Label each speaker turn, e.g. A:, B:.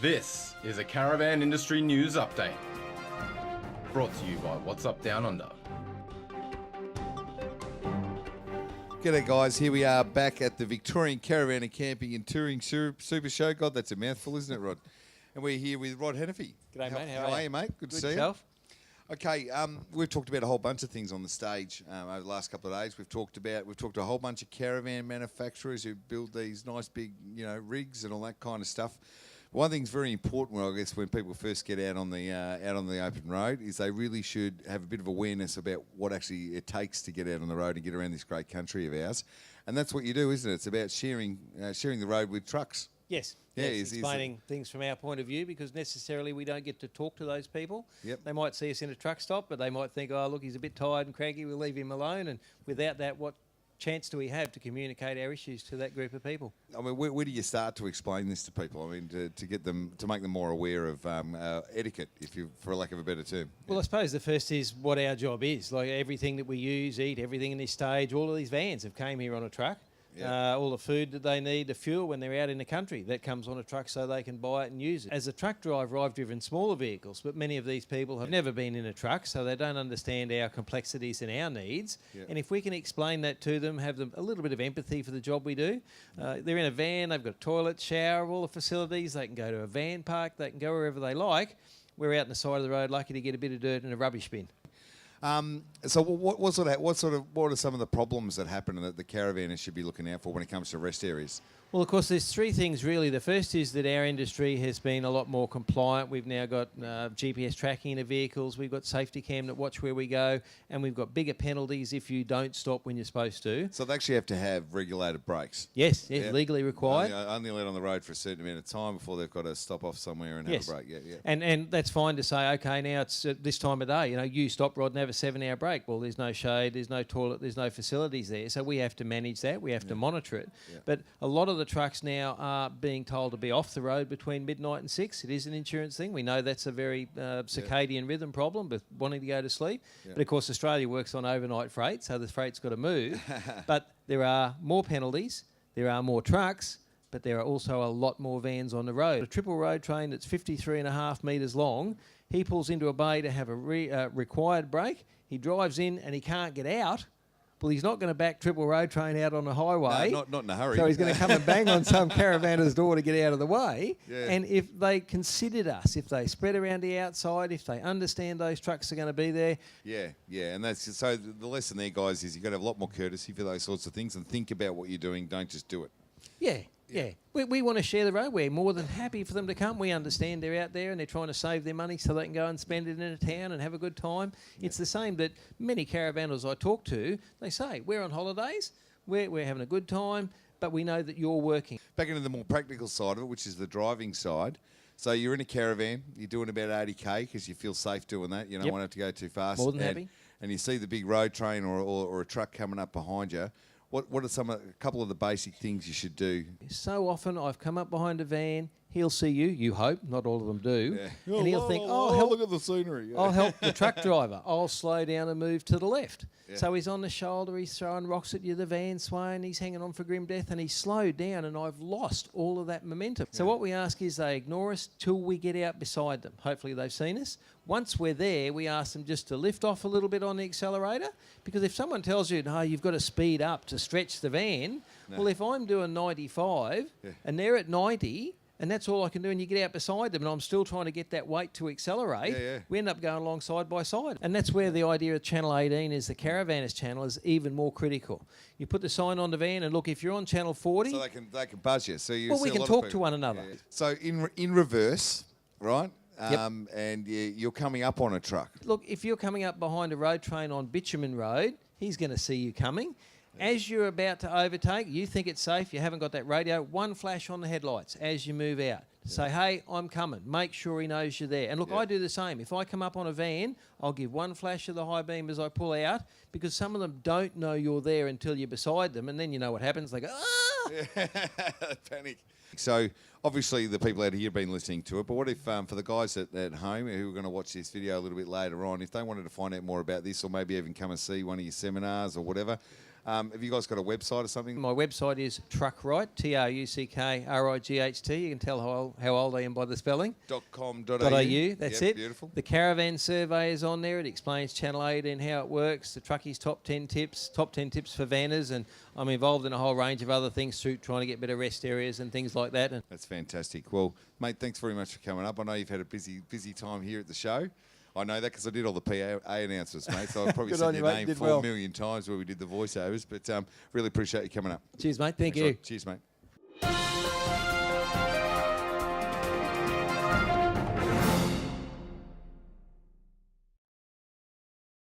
A: This is a Caravan Industry News Update, brought to you by Whats Up Downunder.
B: G'day guys, here we are back at the Victorian Caravan and Camping and Touring Supershow. God, that's a mouthful, isn't it, Rod? And we're here with Rod Hannifey.
C: G'day, mate.
B: How are you, mate? Good to see
C: yourself?
B: you. Okay, we've talked about a whole bunch of things on the stage over the last couple of days. We've talked to a whole bunch of caravan manufacturers who build these nice big, rigs and all that kind of stuff. One thing's very important, I guess, when people first get out on the open road, is they really should have a bit of awareness about what actually it takes to get out on the road and get around this great country of ours. And that's what you do, isn't it? It's about sharing the road with trucks.
C: Yes.
B: Yeah,
C: yes. Explaining things from our point of view, because necessarily we don't get to talk to those people.
B: Yep.
C: They might see us in a truck stop, but they might think, oh, look, he's a bit tired and cranky, we'll leave him alone. And without that, what chance do we have to communicate our issues to that group of people?
B: I mean, where do you start to explain this to people? I mean, to get them, to make them more aware of etiquette, for lack of a better term.
C: Well, I suppose the first is what our job is. Like everything that we use, eat, everything in this stage, all of these vans have came here on a truck.
B: Yeah.
C: All the food that they need, the fuel when they're out in the country, that comes on a truck so they can buy it and use it. As a truck driver, I've driven smaller vehicles, but many of these people have never been in a truck, so they don't understand our complexities and our needs.
B: Yeah.
C: And if we can explain that to them, have them a little bit of empathy for the job we do. They're in a van, they've got a toilet, shower, all the facilities, they can go to a van park, they can go wherever they like. We're out on the side of the road lucky to get a bit of dirt in a rubbish bin.
B: So what are some of the problems that happen and that the caravanners should be looking out for when it comes to rest areas?
C: Well, of course, there's three things really. The first is that our industry has been a lot more compliant. We've now got GPS tracking in the vehicles. We've got safety cam that watch where we go, and we've got bigger penalties if you don't stop when you're supposed to.
B: So they actually have to have regulated brakes.
C: Yes, yeah. Legally required.
B: Only allowed on the road for a certain amount of time before they've got to stop off somewhere and
C: yes.
B: have a break. Yeah.
C: And that's fine to say, okay, now it's this time of day. You stop, Rod, and have a 7-hour break. Well, there's no shade, there's no toilet, there's no facilities there. So we have to manage that. We have to monitor it. Yeah. But a lot of the trucks now are being told to be off the road between midnight and 6. It is an insurance thing. We know that's a very circadian rhythm problem with wanting to go to sleep. Yeah. But of course, Australia works on overnight freight, so the freight's got to move. But there are more penalties, there are more trucks, but there are also a lot more vans on the road. A triple road train that's 53.5 metres long, he pulls into a bay to have a required break. He drives in and he can't get out. Well, he's not going to back triple road train out on the highway.
B: No, not in a hurry.
C: So he's going to come and bang on some caravanner's door to get out of the way.
B: Yeah.
C: And if they considered us, if they spread around the outside, if they understand those trucks are going to be there.
B: Yeah. And that's so the lesson there, guys, is you've got to have a lot more courtesy for those sorts of things and think about what you're doing. Don't just do it.
C: Yeah. We want to share the road. We're more than happy for them to come. We understand they're out there and they're trying to save their money so they can go and spend it in a town and have a good time. Yeah. It's the same that many caravanners I talk to, they say, we're on holidays, we're having a good time, but we know that you're working.
B: Back into the more practical side of it, which is the driving side. So you're in a caravan, you're doing about 80k because you feel safe doing that. You don't want to have to go too fast.
C: More than happy.
B: And you see the big road train or a truck coming up behind you. What are a couple of the basic things you should do?
C: So often I've come up behind a van, he'll see you hope, not all of them do, and he'll think,
B: look at the scenery. Yeah.
C: I'll help the truck driver. I'll slow down and move to the left. Yeah. So he's on the shoulder, he's throwing rocks at you, the van's swaying, he's hanging on for grim death, and he's slowed down, and I've lost all of that momentum. Yeah. So what we ask is they ignore us till we get out beside them. Hopefully they've seen us. Once we're there, we ask them just to lift off a little bit on the accelerator, because if someone tells you, no, you've got to speed up to stretch the van, well, if I'm doing 95 and they're at 90, and that's all I can do, and you get out beside them, and I'm still trying to get that weight to accelerate, we end up going along side by side. And that's where the idea of Channel 18 is the Caravanners channel is even more critical. You put the sign on the van, and look, if you're on Channel 40...
B: So they can buzz you. So you
C: we can talk to one another.
B: Yeah. So in reverse, right? And you're coming up on a truck.
C: Look, if you're coming up behind a road train on Bitumen Road, he's going to see you coming. As you're about to overtake, you think it's safe, you haven't got that radio, one flash on the headlights as you move out. Say, hey, I'm coming. Make sure he knows you're there. And look, I do the same. If I come up on a van, I'll give one flash of the high beam as I pull out, because some of them don't know you're there until you're beside them, and then you know what happens. They go, ah!
B: Panic. So obviously the people out here have been listening to it, but what if for the guys at home who are going to watch this video a little bit later on, if they wanted to find out more about this or maybe even come and see one of your seminars or whatever, Have you guys got a website or something?
C: My website is Truckright, Truckright. You can tell how old I am by the spelling.
B: .com.au.
C: That's it.
B: Beautiful.
C: The Caravan survey is on there. It explains Channel 8 and how it works. The Truckies top 10 tips for vanners, and I'm involved in a whole range of other things through trying to get better rest areas and things like that. And
B: that's fantastic. Well, mate, thanks very much for coming up. I know you've had a busy time here at the show. I know that because I did all the PA announcements, mate. So I probably said your name 4 million times where we did the voiceovers. But really appreciate you coming up.
C: Cheers, mate. Thank
B: Thanks
C: you.
B: Cheers, mate.